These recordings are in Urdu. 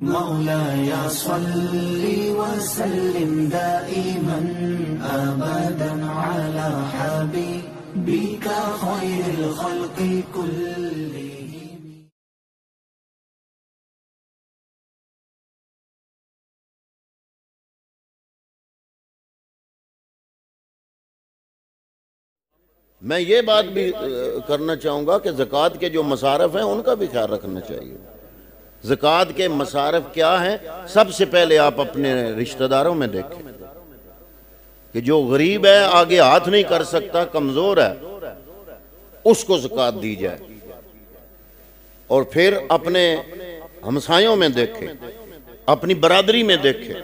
مولاي صل وسلم دائما أبدا على حبيبك خير الخلق كلهم. میں یہ بات بھی کرنا چاہوں گا کہ زکوٰۃ کے جو مصارف ہیں ان کا بھی خیال رکھنا چاہیے. زکوٰۃ کے مصارف کیا ہیں؟ سب سے پہلے آپ اپنے رشتہ داروں میں دیکھیں کہ جو غریب ہے، آگے ہاتھ نہیں کر سکتا، کمزور ہے، اس کو زکوٰۃ دی جائے. اور پھر اپنے ہمسایوں میں دیکھیں، اپنی برادری میں دیکھیں.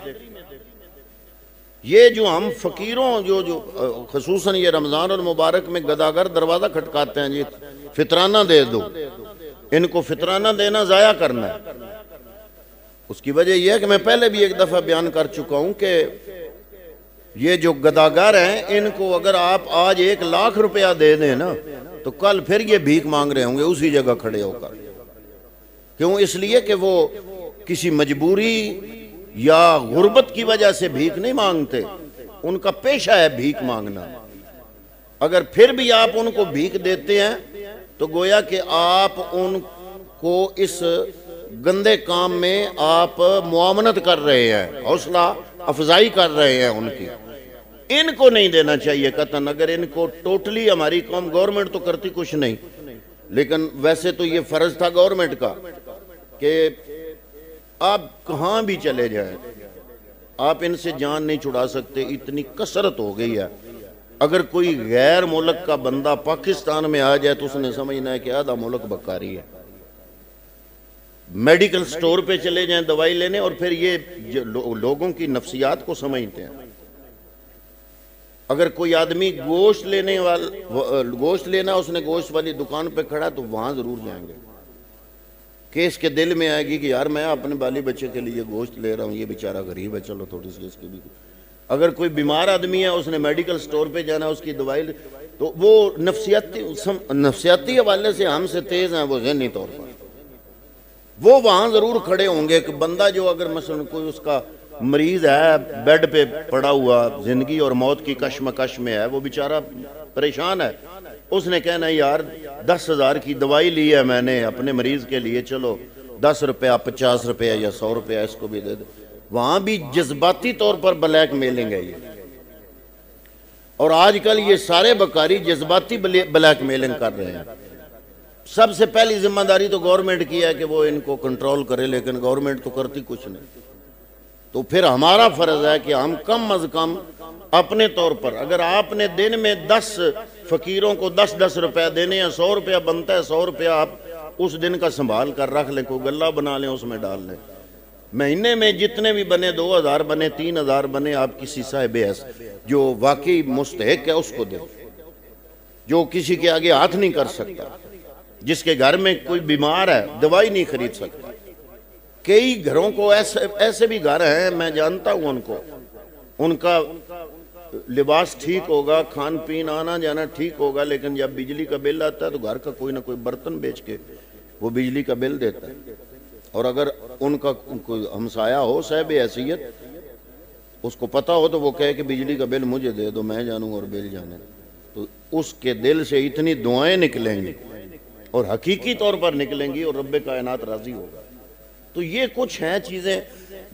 یہ جو ہم فقیروں جو خصوصاً یہ رمضان المبارک میں گداگر دروازہ کھٹکاتے ہیں، جی فطرانہ دے دو، ان کو فطرانہ دینا ضائع کرنا ہے. اس کی وجہ یہ ہے کہ میں پہلے بھی ایک دفعہ بیان کر چکا ہوں کہ یہ جو گداگر ہیں، ان کو اگر آپ آج 1,00,000 روپیہ دے دیں نا تو کل پھر یہ بھیک مانگ رہے ہوں گے اسی جگہ کھڑے ہو کر. کیوں؟ اس لیے کہ وہ کسی مجبوری یا غربت کی وجہ سے بھیک نہیں مانگتے، ان کا پیشہ ہے بھیک مانگنا. اگر پھر بھی آپ ان کو بھیک دیتے ہیں تو گویا کہ آپ ان کو اس گندے کام میں آپ معاونت کر رہے ہیں، حوصلہ افزائی کر رہے ہیں ان کی. ان کو نہیں دینا چاہیے قطعاً. اگر ان کو ٹوٹلی ہماری قوم، گورنمنٹ تو کرتی کچھ نہیں، لیکن ویسے تو یہ فرض تھا گورنمنٹ کا کہ آپ کہاں بھی چلے جائیں آپ ان سے جان نہیں چھڑا سکتے. اتنی کثرت ہو گئی ہے. اگر کوئی غیر ملک کا بندہ پاکستان میں آ جائے تو اس نے سمجھنا ہے کہ آدھا ملک بکاری ہے. میڈیکل سٹور پہ چلے جائیں دوائی لینے، اور پھر یہ لوگوں کی نفسیات کو سمجھتے ہیں. اگر کوئی آدمی گوشت لینا، اس نے گوشت والی دکان پہ کھڑا تو وہاں ضرور جائیں گے کہ اس کے دل میں آئے گی کہ یار میں اپنے بالی بچے کے لیے گوشت لے رہا ہوں، یہ بیچارہ غریب ہے، چلو تھوڑی سی اس کی بھی. اگر کوئی بیمار آدمی ہے، اس نے میڈیکل سٹور پہ جانا، اس کی دوائی تو وہ نفسیاتی حوالے سے ہم سے تیز ہیں، وہ ذہنی طور پر وہ وہاں ضرور کھڑے ہوں گے. کہ بندہ جو اگر مثلا کوئی اس کا مریض ہے، بیڈ پہ پڑا ہوا، زندگی اور موت کی کشمکش میں ہے، وہ بیچارہ پریشان ہے، اس نے کہنا یار 10,000 کی دوائی لی ہے میں نے اپنے مریض کے لیے، چلو 10 روپیہ 50 روپیہ یا 100 روپیہ اس کو بھی دے دے. وہاں بھی جذباتی طور پر بلیک میلنگ ہے یہ. اور آج کل یہ سارے بکاری جذباتی بلیک میلنگ کر رہے ہیں. سب سے پہلی ذمہ داری تو گورنمنٹ کی ہے کہ وہ ان کو کنٹرول کرے، لیکن گورنمنٹ تو کرتی کچھ نہیں. تو پھر ہمارا فرض ہے کہ ہم کم از کم اپنے طور پر، اگر آپ نے دن میں 10 فقیروں کو 10 روپیہ دینے ہیں، 100 روپیہ بنتا ہے، 100 روپیہ آپ اس دن کا سنبھال کر رکھ لیں، کوئی غلہ بنا لیں، اس میں ڈال لیں. مہینے میں جتنے بھی بنے، 2,000 بنے، 3,000 بنے، آپ کسی صاحب حیثیت جو واقعی مستحق ہے اس کو دیں، جو کسی کے آگے ہاتھ نہیں کر سکتا، جس کے گھر میں کوئی بیمار ہے، دوائی نہیں خرید سکتا. کئی گھروں کو ایسے بھی گھر ہیں، میں جانتا ہوں ان کو، ان کا لباس ٹھیک ہوگا، کھان پین آنا جانا ٹھیک ہوگا، لیکن جب بجلی کا بل آتا ہے تو گھر کا کوئی نہ کوئی برتن بیچ کے وہ بجلی کا بل دیتا ہے. اور اگر ان کا کوئی ہمسایہ ہو صاحب حیثیت، اس کو پتہ ہو تو وہ کہے کہ بجلی کا بل مجھے دے دو، میں جانوں اور بل جانے، تو اس کے دل سے اتنی دعائیں نکلیں گی اور حقیقی طور پر نکلیں گی، اور رب کائنات راضی ہوگا. تو یہ کچھ ہیں چیزیں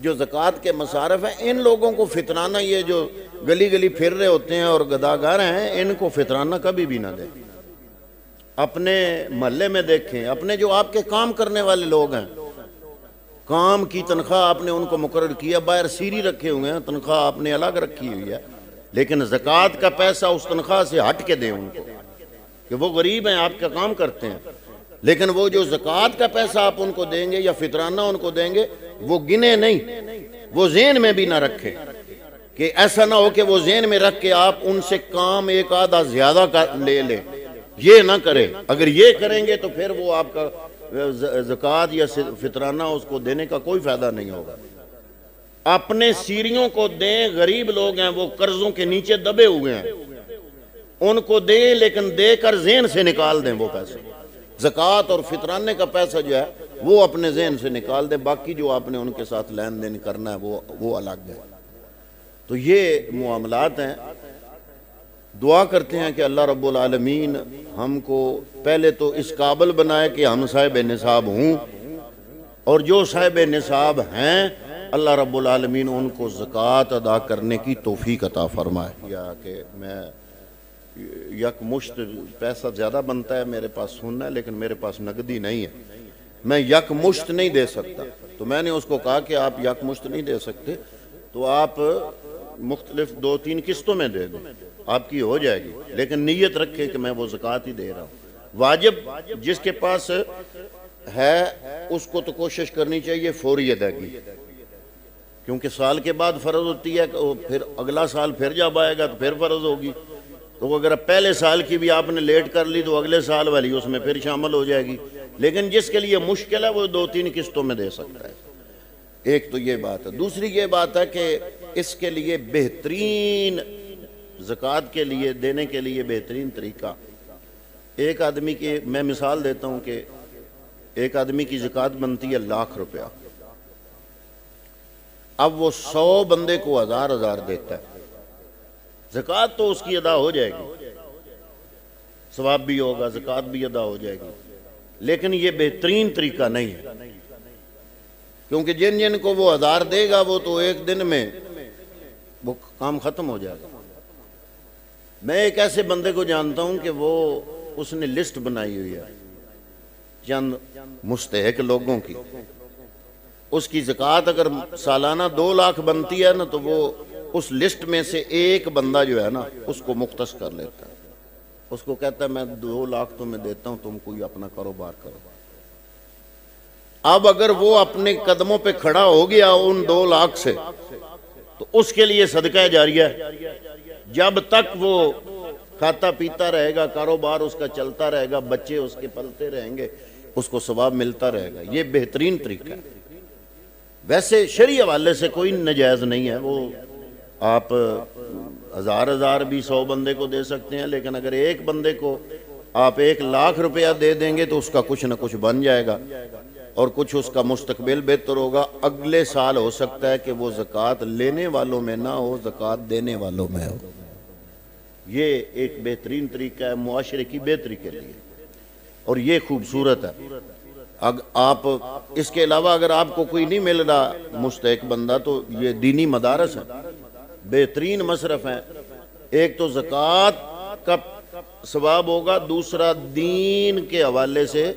جو زکوٰۃ کے مصارف ہیں. ان لوگوں کو فطرانہ، یہ جو گلی گلی پھر رہے ہوتے ہیں اور گداگر ہیں، ان کو فطرانہ کبھی بھی نہ دیں. اپنے محلے میں دیکھیں، اپنے جو آپ کے کام کرنے والے لوگ ہیں، کام کی تنخواہ آپ نے ان کو مقرر کیا، باہر سیری رکھے ہوئے ہیں، تنخواہ آپ نے الگ رکھی ہوئی ہے، لیکن زکوٰۃ کا پیسہ اس تنخواہ سے ہٹ کے دیں ان کو، کہ وہ غریب ہیں، آپ کا کام کرتے ہیں. لیکن وہ جو زکوٰۃ کا پیسہ آپ ان کو دیں گے یا فطرانہ ان کو دیں گے، وہ گنے نہیں، وہ ذہن میں بھی نہ رکھے، کہ ایسا نہ ہو کہ وہ ذہن میں رکھ کے آپ ان سے کام ایک آدھا زیادہ لے لیں. یہ نہ کرے. اگر یہ کریں گے تو پھر وہ آپ کا زکوٰۃ یا فطرانہ اس کو دینے کا کوئی فائدہ نہیں ہوگا. اپنے سیریوں کو دیں. غریب لوگ ہیں، وہ قرضوں کے نیچے دبے ہوئے ہیں، ان کو دیں، لیکن دے کر ذہن سے نکال دیں وہ پیسے. زکوٰۃ اور فطرانے کا پیسہ جو ہے وہ اپنے ذہن سے نکال دے، باقی جو آپ نے ان کے ساتھ لین دین کرنا ہے وہ الگ ہے۔ تو یہ معاملات ہیں۔ دعا کرتے ہیں کہ اللہ رب العالمین ہم کو پہلے تو اس قابل بنائے کہ ہم صاحب نصاب ہوں، اور جو صاحب نصاب ہیں اللہ رب العالمین ان کو زکوٰۃ ادا کرنے کی توفیق عطا فرمائے۔ یا کہ میں یک مشت پیسہ زیادہ بنتا ہے میرے پاس سننا ہے، لیکن میرے پاس نقدی نہیں ہے، میں یک مشت نہیں دے سکتا۔ تو میں نے اس کو کہا کہ آپ یک مشت نہیں دے سکتے تو آپ مختلف 2-3 قسطوں میں دے دیں، آپ کی ہو جائے گی، لیکن نیت رکھے کہ میں وہ زکوٰۃ ہی دے رہا ہوں۔ واجب جس کے پاس ہے اس کو تو کوشش کرنی چاہیے فوری ادائیگی، کیونکہ سال کے بعد فرض ہوتی ہے، پھر اگلا سال پھر جب آئے گا تو پھر فرض ہوگی، تو اگر پہلے سال کی بھی آپ نے لیٹ کر لی تو اگلے سال والی اس میں پھر شامل ہو جائے گی۔ لیکن جس کے لیے مشکل ہے وہ 2-3 قسطوں میں دے سکتا ہے۔ ایک تو یہ بات ہے۔ دوسری یہ بات ہے کہ اس کے لیے بہترین زکوٰۃ کے لیے دینے کے لیے بہترین طریقہ، ایک آدمی کی میں مثال دیتا ہوں کہ ایک آدمی کی زکوٰۃ بنتی ہے 1,00,000 روپیہ، اب وہ 100 بندے کو 1000 دیتا ہے، زکوٰۃ تو اس کی ادا ہو جائے گی، ثواب بھی ہوگا، زکوٰۃ بھی ادا ہو جائے گی، لیکن یہ بہترین طریقہ نہیں ہے، کیونکہ جن جن کو وہ 1000 دے گا وہ تو ایک دن میں وہ کام ختم ہو جائے گا۔ میں ایک ایسے بندے کو جانتا ہوں کہ اس نے لسٹ بنائی ہوئی ہے چند مستحق لوگوں کی، اس کی زکوٰۃ اگر سالانہ 2 لاکھ بنتی ہے نا تو وہ اس لسٹ میں سے ایک بندہ جو ہے نا اس کو مختص کر لیتا ہے، اس کو کہتا ہے میں 2 لاکھ تمہیں دیتا ہوں، تم کوئی اپنا کاروبار کرو۔ اب اگر وہ اپنے قدموں پہ کھڑا ہو گیا ان 2 لاکھ سے تو اس کے لیے صدقہ جاریہ ہے، جب تک وہ کھاتا پیتا رہے گا، کاروبار اس کا چلتا رہے گا، بچے اس کے پلتے رہیں گے، اس کو ثواب ملتا رہے گا۔ یہ بہترین طریقہ ہے۔ ویسے شرعی حوالے سے کوئی نجائز نہیں ہے، وہ آپ 1000 بھی 100 بندے کو دے سکتے ہیں، لیکن اگر ایک بندے کو آپ 1,00,000 روپیہ دے دیں گے تو اس کا کچھ نہ کچھ بن جائے گا اور کچھ اس کا مستقبل بہتر ہوگا۔ اگلے سال ہو سکتا ہے کہ وہ زکوٰۃ لینے والوں میں نہ ہو، زکوٰۃ دینے والوں میں ہو۔ یہ ایک بہترین طریقہ ہے معاشرے کی بہتری کے لیے، اور یہ خوبصورت ہے۔ آپ اس کے علاوہ اگر آپ کو کوئی نہیں مل رہا مستحق بندہ تو یہ دینی مدارس ہیں، بہترین مصرف ہیں۔ ایک تو زکوٰۃ کا ثواب ہوگا، دوسرا دین کے حوالے سے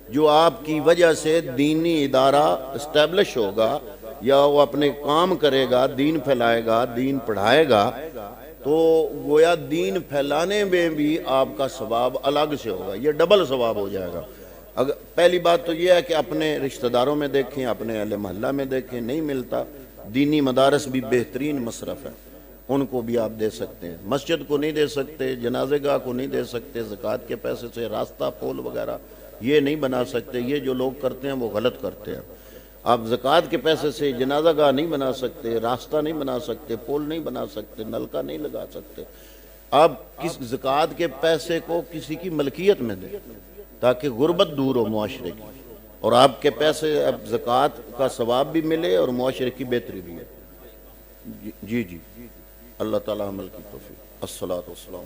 جو آپ کی وجہ سے دینی ادارہ اسٹیبلش ہوگا یا وہ اپنے کام کرے گا، دین پھیلائے گا، دین پڑھائے گا، تو گویا دین پھیلانے میں بھی آپ کا ثواب الگ سے ہوگا، یہ ڈبل ثواب ہو جائے گا۔ پہلی بات تو یہ ہے کہ اپنے رشتہ داروں میں دیکھیں، اپنے اہل محلہ میں دیکھیں، نہیں ملتا، دینی مدارس بھی بہترین مصرف ہے، ان کو بھی آپ دے سکتے ہیں۔ مسجد کو نہیں دے سکتے، جنازہ گاہ کو نہیں دے سکتے، زکوٰۃ کے پیسے سے راستہ پول وغیرہ یہ نہیں بنا سکتے، یہ جو لوگ کرتے ہیں وہ غلط کرتے ہیں۔ آپ زکوٰۃ کے پیسے سے جنازہ گاہ نہیں بنا سکتے، راستہ نہیں بنا سکتے، پول نہیں بنا سکتے، نلکا نہیں لگا سکتے۔ آپ کس زکوٰۃ کے پیسے کو کسی کی ملکیت میں دیں تاکہ غربت دور ہو معاشرے کی، اور آپ کے پیسے اب زکوٰۃ کا ثواب بھی ملے اور معاشرے کی بہتری بھی ہے۔ جی اللہ تعالی عمل کی توفیق۔ الصلاۃ والسلام